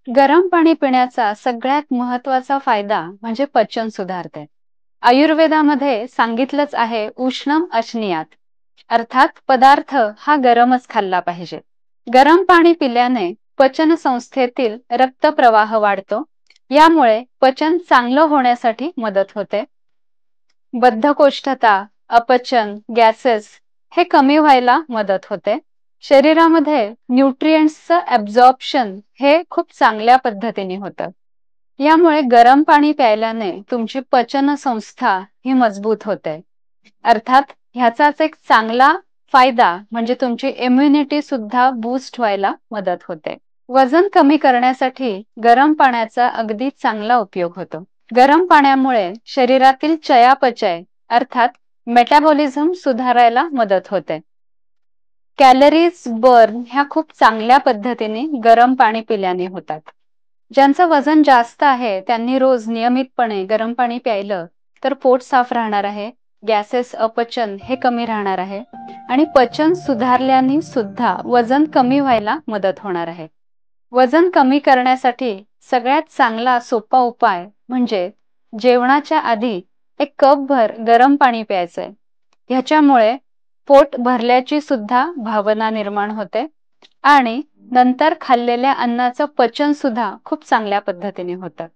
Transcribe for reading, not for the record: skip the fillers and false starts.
गरम पाणी पिण्याचा सगळ्यात महत्वाचा फायदा म्हणजे पचन सुधारते. आयुर्वेदामध्ये सांगितलंच आहे उष्णम अश्नियात, अर्थात पदार्थ हा गरमच खाल्ला पाहिजे. गरम पाणी पिल्याने पचन संस्थेतील रक्तप्रवाह वाढतो. यामुळे पचन चांगलं होण्यासाठी मदत होते. बद्धकोष्ठता, अपचन, गॅसेस हे कमी व्हायला मदत होते. शरीरामध्ये न्यूट्रिएंट्सचं ॲब्झॉर्प्शन हे खूप चांगल्या पद्धतीने होतं. यामुळे गरम पाणी प्यायल्याने तुमची पचन संस्था ही मजबूत होते. अर्थात ह्याचाच एक चांगला फायदा म्हणजे तुमची इम्युनिटी सुद्धा बूस्ट व्हायला मदत होते. वजन कमी करण्यासाठी गरम पाण्याचा अगदी चांगला उपयोग होतो. गरम पाण्यामुळे शरीरातील चयापचय अर्थात मेटाबॉलिझम सुधारायला मदत होते. कॅलरीज बर्न ह्या खूप चांगल्या पद्धतीने गरम पाणी पिल्याने होतात. ज्यांचं वजन जास्त आहे त्यांनी रोज नियमितपणे गरम पाणी प्यायलं तर पोट साफ राहणार आहे, गॅसेस अपचन हे कमी राहणार आहे आणि पचन सुधारल्याने सुद्धा वजन कमी व्हायला मदत होणार आहे. वजन कमी करण्यासाठी सगळ्यात चांगला सोपा उपाय म्हणजे जेवणाच्या आधी एक कपभर गरम पाणी प्यायचंय. ह्याच्यामुळे पोट भरल्याची सुद्धा भावना निर्माण होते आणि नंतर खाल्लेल्या अन्नाचं पचन सुद्धा खूप चांगल्या पद्धतीने होतं.